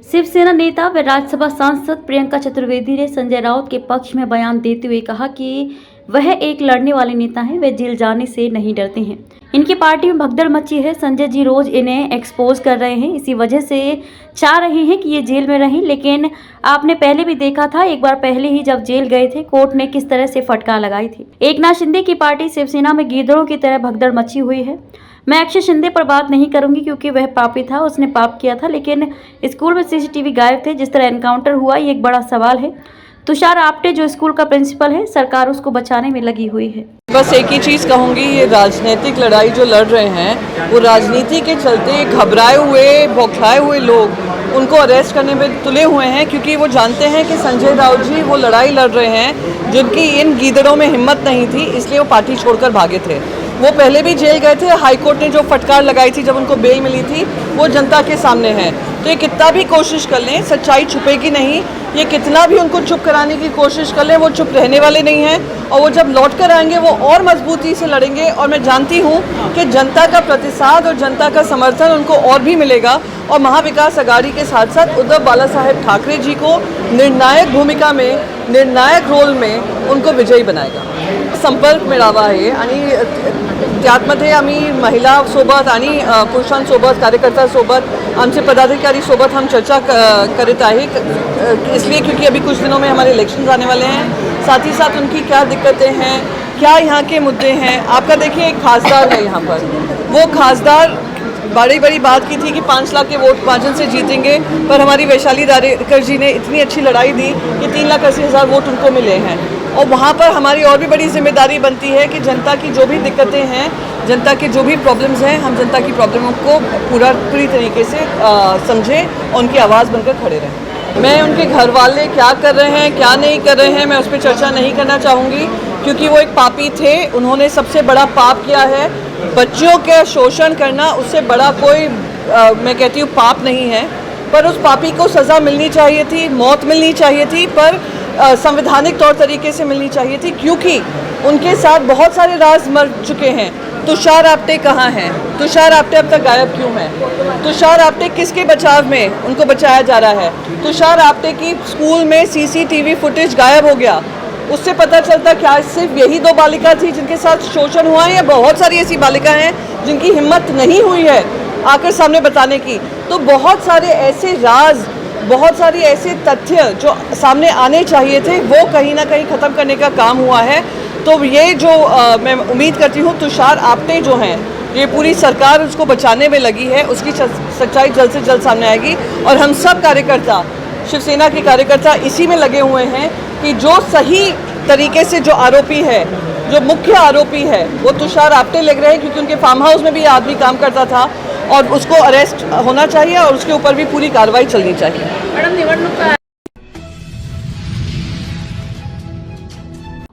शिवसेना नेता व राज्यसभा सांसद प्रियंका चतुर्वेदी ने संजय राउत के पक्ष में बयान देते हुए कहा कि वह एक लड़ने वाले नेता हैं, वे जेल जाने से नहीं डरते हैं। इनकी पार्टी में भगदड़ मची है। संजय जी रोज इन्हें एक्सपोज कर रहे हैं, इसी वजह से चाह रहे हैं कि ये जेल में रहें। लेकिन आपने पहले भी देखा था, एक बार पहले ही जब जेल गए थे, कोर्ट ने किस तरह से फटकार लगाई थी। एकनाथ शिंदे की पार्टी शिवसेना में गीदड़ों की तरह भगदड़ मची हुई है। मैं अक्षय शिंदे पर बात नहीं करूंगी क्योंकि वह पापी था, उसने पाप किया था, लेकिन स्कूल में सीसीटीवी गायब थे। जिस तरह एनकाउंटर हुआ, ये एक बड़ा सवाल है। तुषार आपटे जो स्कूल का प्रिंसिपल है, सरकार उसको बचाने में लगी हुई है। बस एक ही चीज़ कहूँगी, ये राजनीतिक लड़ाई जो लड़ रहे हैं, वो राजनीति के चलते घबराए हुए, बौखलाए हुए लोग उनको अरेस्ट करने में तुले हुए हैं, क्योंकि वो जानते हैं कि संजय राउत जी वो लड़ाई लड़ रहे हैं जिनकी इन गीदड़ों में हिम्मत नहीं थी, इसलिए वो पार्टी छोड़कर भागे थे। वो पहले भी जेल गए थे। हाईकोर्ट ने जो फटकार लगाई थी जब उनको बेल मिली थी, वो जनता के सामने है। तो ये कितना भी कोशिश कर लें, सच्चाई छुपेगी नहीं। ये कितना भी उनको चुप कराने की कोशिश कर लें, वो चुप रहने वाले नहीं हैं। और वो जब लौट कर आएंगे, वो और मजबूती से लड़ेंगे। और मैं जानती हूँ कि जनता का प्रतिसाद और जनता का समर्थन उनको और भी मिलेगा। और महाविकास आघाड़ी के साथ साथ उद्धव बाला साहेब ठाकरे जी को निर्णायक भूमिका में, निर्णायक रोल में उनको विजयी बनाएगा। संपर्क मेळावा आहे आणि त्यातमध्ये आम्ही महिला सोबत आणि पुरुषांसोबत, कार्यकर्त्यांसोबत, आमचे पदाधिकारी सोबत हम चर्चा करत आहे, इसलिए क्योंकि अभी कुछ दिनों में हमारे इलेक्शंस आने वाले हैं। साथ ही साथ उनकी क्या दिक्कतें हैं, क्या यहाँ के मुद्दे हैं। आपका देखिए, एक खासदार है यहाँ पर, वो खासदार बड़ी बड़ी बात की थी कि 5 लाख के वोट मार्जिन से जीतेंगे, पर हमारी वैशाली दारेकर जी ने इतनी अच्छी लड़ाई दी कि 3,80,000 वोट उनको मिले हैं। और वहाँ पर हमारी और भी बड़ी जिम्मेदारी बनती है कि जनता की जो भी दिक्कतें हैं, जनता के जो भी प्रॉब्लम्स हैं, हम जनता की प्रॉब्लमों को पूरी तरीके से समझें और उनकी आवाज़ बनकर खड़े रहें। मैं उनके घर वाले क्या कर रहे हैं, क्या नहीं कर रहे हैं, मैं उस पर चर्चा नहीं करना चाहूँगी, क्योंकि वो एक पापी थे। उन्होंने सबसे बड़ा पाप किया है। बच्चों के शोषण करना, उससे बड़ा कोई मैं कहती हूँ पाप नहीं है। पर उस पापी को सज़ा मिलनी चाहिए थी, मौत मिलनी चाहिए थी, पर संवैधानिक तौर तरीके से मिलनी चाहिए थी, क्योंकि उनके साथ बहुत सारे राज मर चुके हैं। तुषार आपटे कहाँ हैं? तुषार आपटे अब तक गायब क्यों हैं? तुषार आपटे किसके बचाव में उनको बचाया जा रहा है? तुषार आपटे की स्कूल में सीसीटीवी फुटेज गायब हो गया। उससे पता चलता क्या सिर्फ यही 2 बालिका थी जिनके साथ शोषण हुआ है, या बहुत सारी ऐसी बालिका हैं जिनकी हिम्मत नहीं हुई है आकर सामने बताने की? तो बहुत सारे ऐसे राज, बहुत सारी ऐसे तथ्य जो सामने आने चाहिए थे, वो कहीं ना कहीं ख़त्म करने का काम हुआ है। तो ये जो मैं उम्मीद करती हूँ, तुषार आपटे जो हैं, ये पूरी सरकार उसको बचाने में लगी है, उसकी सच्चाई जल्द से जल्द सामने आएगी। और हम सब कार्यकर्ता, शिवसेना के कार्यकर्ता इसी में लगे हुए हैं कि जो सही तरीके से जो आरोपी है, जो मुख्य आरोपी है, वो तुषार आपटे लग रहे हैं, क्योंकि उनके फार्म हाउस में भी ये आदमी काम करता था, और उसको अरेस्ट होना चाहिए और उसके ऊपर भी पूरी कार्रवाई चलनी चाहिए। मैडम, निवडणूक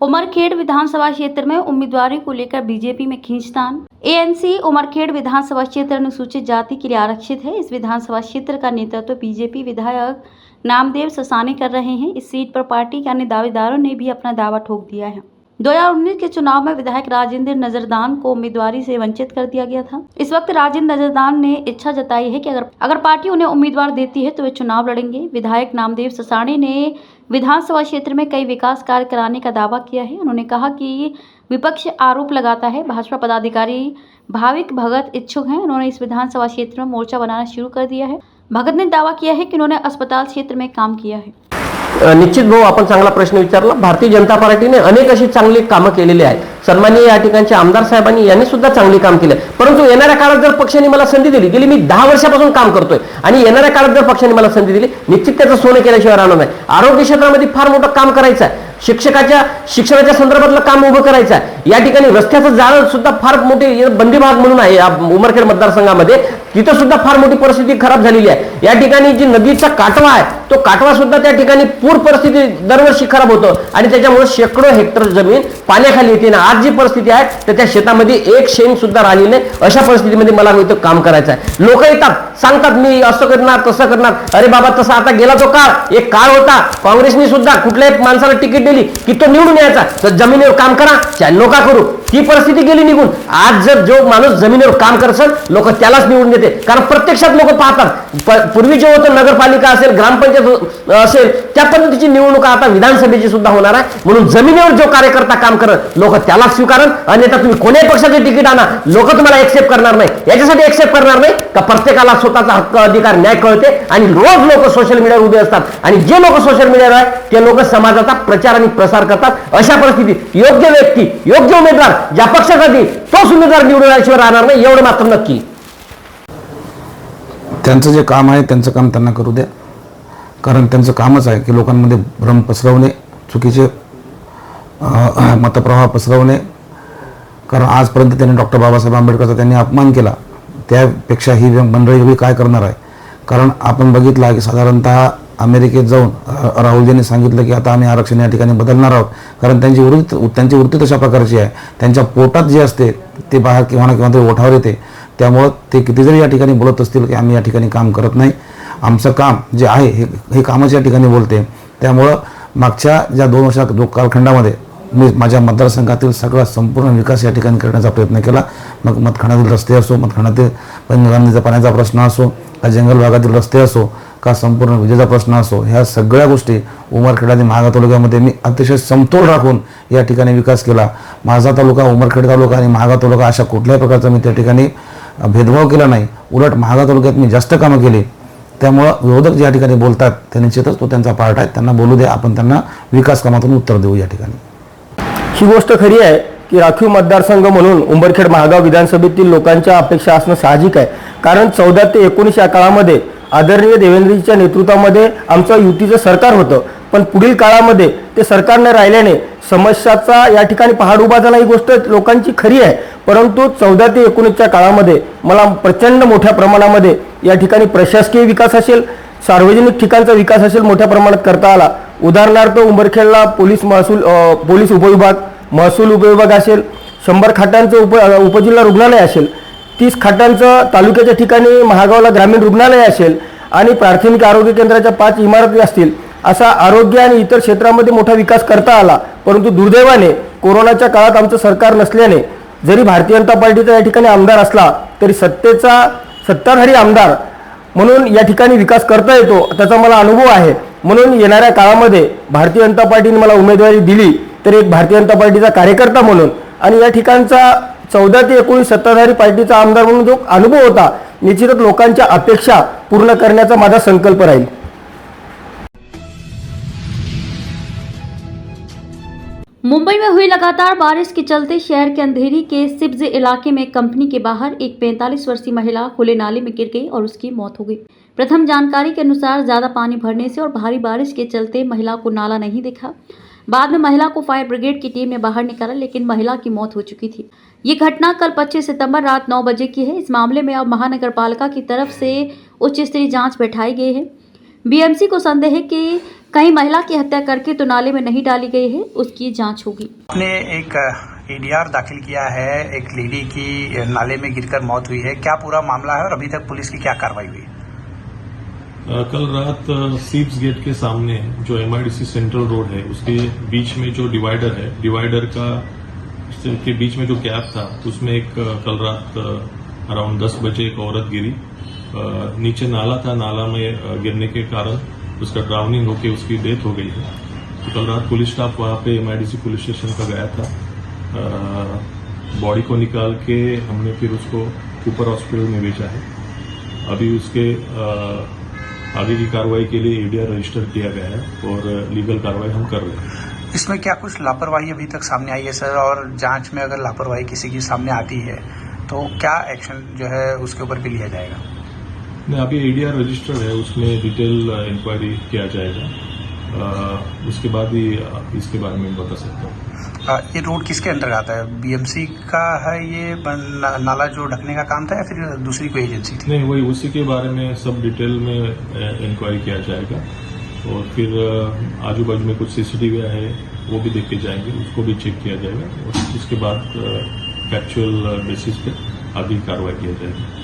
उमरखेड़ विधानसभा क्षेत्र में उम्मीदवारी को लेकर बीजेपी में खींचतान। एएनसी उमरखेड़ विधानसभा क्षेत्र अनुसूचित जाति के लिए आरक्षित है। इस विधानसभा क्षेत्र का नेतृत्व बीजेपी विधायक नामदेव ससानी कर रहे हैं। इस सीट पर पार्टी के अन्य दावेदारों ने भी अपना दावा ठोक दिया है। 2019 के चुनाव में विधायक राजेंद्र नजरदान को उम्मीदवारी से वंचित कर दिया गया था। इस वक्त राजेंद्र नजरदान ने इच्छा जताई है कि अगर पार्टी उन्हें उम्मीदवार देती है तो वे चुनाव लड़ेंगे। विधायक नामदेव ससानी ने विधानसभा क्षेत्र में कई विकास कार्य कराने का दावा किया है। उन्होंने कहा कि विपक्ष आरोप लगाता है भाजपा पदाधिकारी भाविक भगत इच्छुक हैं। उन्होंने इस विधानसभा क्षेत्र में मोर्चा बनाना शुरू कर दिया है। भगत ने दावा किया है कि उन्होंने अस्पताल क्षेत्र में काम किया है। निश्चित भाऊ, आपण चांगला प्रश्न विचारला। भारतीय जनता पार्टीने अनेक अशी चांगली कामं केलेली आहेत। सन्माननीय या ठिकाणचे आमदार साहेबांनी यांनी सुद्धा चांगली काम केले, परंतु येणाऱ्या काळात जर पक्षाने मला संधी दिली, गेली मी 10 वर्षापासून काम करतोय, आणि येणाऱ्या काळात जर पक्षाने मला संधी दिली, निश्चित त्याचं सोनं केल्याशिवाय राहणार नाही। आरोग्य क्षेत्रामध्ये फार मोठं काम करायचं आहे, शिक्षणाच्या संदर्भातलं काम उभं करायचं आहे। या ठिकाणी रस्त्याचं जाळं सुद्धा फार मोठे बंदी भाग म्हणून आहे उमरखेड मतदारसंघामध्ये, तिथं सुद्धा फार मोठी परिस्थिती खराब झालेली आहे। या ठिकाणी जी नदीचा काटवा आहे, तो काटवा सुद्धा त्या ठिकाणी पूर परिस्थिती दरवर्षी खराब होतो, आणि त्याच्यामुळे शेकडो हेक्टर जमीन पाण्याखाली येते ना। आज जी परिस्थिती आहे तर त्या शेतामध्ये एक शेंग सुद्धा राहिली नाही। अशा परिस्थितीमध्ये मला इथं काम करायचं आहे। लोक येतात, सांगतात मी असं करणार तसं करणार। अरे बाबा, तसा आता गेला तो काळ। एक काळ होता काँग्रेसने सुद्धा कुठल्याही माणसाला तिकीट दिली की तो निवडून यायचा, तर जमिनीवर काम करा चाहे नोका करू, ती परिस्थिती गेली निघून. आज जर जो माणूस जमिनीवर काम करत लोक त्यालाच निवडून देते, कारण प्रत्यक्षात लोक पाहतात. पूर्वी जे होतं नगरपालिका असेल, ग्रामपंचायत असेल, त्या पद्धतीची निवडणूक आता विधानसभेची सुद्धा होणार आहे. म्हणून जमिनीवर जो कार्यकर्ता काम करत लोक त्यालाच स्वीकारण. अन्यथा तुम्ही कोणत्याही पक्षाचे तिकीट आणा, लोक तुम्हाला एक्सेप्ट करणार नाही. याच्यासाठी एक्सेप्ट करणार नाही का प्रत्येकाला स्वतःचा हक्क अधिकार न्याय कळते आणि रोज लोक सोशल मीडियावर उभे असतात. आणि जे लोक सोशल मीडियावर आहे ते लोक समाजाचा प्रचार आणि प्रसार करतात. अशा परिस्थितीत योग्य व्यक्ती, योग्य उमेदवार ज्या पक्षासाठी तोच उमेदवार निवडून आल्याशिवाय राहणार नाही, एवढं मात्र नक्की. त्यांचं जे काम आहे त्यांचं काम त्यांना करू द्या, कारण त्यांचं कामच आहे की लोकांमध्ये भ्रम पसरवणे, चुकीचे मतप्रवाह पसरवणे. कारण आजपर्यंत त्यांनी डॉक्टर बाबासाहेब आंबेडकरचा त्यांनी अपमान केला, त्यापेक्षा ही मंडळी एवढी काय करणार आहे. कारण आपण बघितलं आहे की साधारणतः अमेरिकेत जाऊन राहुलजींनी सांगितलं की आता आम्ही आरक्षण या ठिकाणी बदलणार आहोत, कारण त्यांची वृत्ती तशा प्रकारची आहे. त्यांच्या पोटात जे असते ते बाहेर किंवा ना किंवा ते ओठावर येते. त्यामुळं ते किती जरी या ठिकाणी बोलत असतील की आम्ही या ठिकाणी काम करत नाही, आमचं काम जे आहे हे कामच या ठिकाणी बोलते. त्यामुळं मागच्या ज्या 2 वर्षात कालखंडामध्ये मी माझ्या मतदारसंघातील सगळा संपूर्ण विकास या ठिकाणी करण्याचा प्रयत्न केला. मग मतखानातील रस्ते असो, मतखानातील पंचगंगेचा पाण्याचा प्रश्न असो, का जंगल भागातील रस्ते असो, का संपूर्ण विजेचा प्रश्न असो, ह्या सगळ्या गोष्टी उमरखेड आणि महागाव तालुक्यामध्ये मी अतिशय समतोल राखून या ठिकाणी विकास केला. माझा तालुका, उमरखेड तालुका आणि महागाव तालुका अशा कुठल्याही प्रकारचा मी त्या ठिकाणी भेदभाव केला नाही. उलट महागाव तालुक्यात मी जास्त कामं केली. त्यामुळं विरोधक ज्या ठिकाणी बोलतात त्या निश्चितच तो त्यांचा पार्ट आहे, त्यांना बोलू द्या, आपण त्यांना विकास कामातून उत्तर देऊ या ठिकाणी. ही गोष्ट खरी आहे की राखीव मतदारसंघ म्हणून उंबरखेड महागाव विधानसभेतील लोकांच्या अपेक्षा असणं साहजिक आहे. कारण 14 ते 19 या काळामध्ये आदरणीय देवेंद्रजीच्या नेतृत्वामध्ये आमचं युतीचं सरकार होतं, पण पुढील काळामध्ये ते सरकारने राहिल्याने समस्याचा या ठिकाणी पहाड उभा झाला. ही गोष्ट लोकांची खरी आहे. परंतु 14 ते 19च्या काळामध्ये मला प्रचंड मोठ्या प्रमाणामध्ये या ठिकाणी प्रशासकीय विकास असेल, सार्वजनिक ठिकाणचा विकास असेल, मोठ्या प्रमाणात करता आला. उदाहरणार्थ उंबरखेडला पोलीस उपविभाग, महसूल उपविभाग असेल, 100 खाटांचं उपजिल्हा रुग्णालय असेल, 30 खाटांचं तालुक्याच्या ठिकाणी महागावला ग्रामीण रुग्णालय असेल आणि प्राथमिक आरोग्य केंद्राच्या 5 इमारती असतील. असा आरोग्य आणि इतर क्षेत्रामध्ये मोठा विकास करता आला. परंतु दुर्दैवाने कोरोनाच्या काळात आमचं सरकार नसल्याने जरी भारतीय जनता पार्टीचा या ठिकाणी आमदार असला तरी सत्ताधारी आमदार म्हणून या ठिकाणी विकास करता येतो, त्याचा मला अनुभव आहे. म्हणून येणाऱ्या काळामध्ये भारतीय जनता पार्टीने मला उमेदवारी दिली तर एक भारतीय जनता पार्टीचा कार्यकर्ता म्हणून आणि या ठिकाणचा 14 ते 19 सत्ताधारी पार्टीचा आमदार म्हणून जो अनुभव होता, निश्चितच लोकांच्या अपेक्षा पूर्ण करण्याचा माझा संकल्प राहील. मुंबई में हुई लगातार बारिश के चलते शहर के अंधेरी के सिब्ज इलाके में कंपनी के बाहर एक 45 वर्षीय महिला खुले नाले में गिर गई और उसकी मौत हो गई। प्रथम जानकारी के अनुसार ज्यादा पानी भरने से और भारी बारिश के चलते महिला को नाला नहीं दिखा। बाद में महिला को फायर ब्रिगेड की टीम ने बाहर निकाला, लेकिन महिला की मौत हो चुकी थी। ये घटना कल 25 सितंबर रात 9 बजे की है। इस मामले में अब महानगर पालिका की तरफ से उच्च स्तरीय जांच बैठाई गई है। बीएमसी को संदेह है कि कहीं महिला की हत्या करके तो नाले में नहीं डाली गई है, उसकी जांच होगी। आपने एक एडीआर दाखिल किया है, एक लेडी की नाले में गिरकर मौत हुई है, क्या पूरा मामला है और अभी तक पुलिस की क्या कार्रवाई हुई? कल रात सीप्स गेट के सामने जो एमआईडीसी सेंट्रल रोड है उसके बीच में जो डिवाइडर है, डिवाइडर के बीच में जो गैप था उसमें एक कल रात अराउंड 10 बजे एक औरत गिरी। नीचे नाला था, नाला में गिरने के कारण उसका ड्राउनिंग होकर उसकी डेथ हो गई है। तो कल रात पुलिस स्टाफ वहाँ पे एमआईडीसी पुलिस स्टेशन का गया था। बॉडी को निकाल के हमने फिर उसको ऊपर हॉस्पिटल में भेजा है। अभी उसके आगे की कार्रवाई के लिए एडीआर रजिस्टर किया गया है और लीगल कार्रवाई हम कर रहे हैं। इसमें क्या कुछ लापरवाही अभी तक सामने आई है सर, और जांच में अगर लापरवाही किसी की सामने आती है तो क्या एक्शन जो है उसके ऊपर भी लिया जाएगा? नहीं, अभी एडीआर रजिस्टर्ड है, उसमें डिटेल इंक्वायरी किया जाएगा। उसके बाद ही इसके बारे में बता सकता हूँ। ये रोड किसके अंडर आता है? बीएमसी का है ये नाला जो ढकने का काम था या फिर दूसरी कोई एजेंसी थी? नहीं, वही उसी के बारे में सब डिटेल में इंक्वायरी किया जाएगा और फिर आजू बाजू में कुछ सीसीटीवी है वो भी देख के जाएंगे, उसको भी चेक किया जाएगा और उसके बाद फैक्चुअल बेसिस पे आगे कार्रवाई किया जाएगी।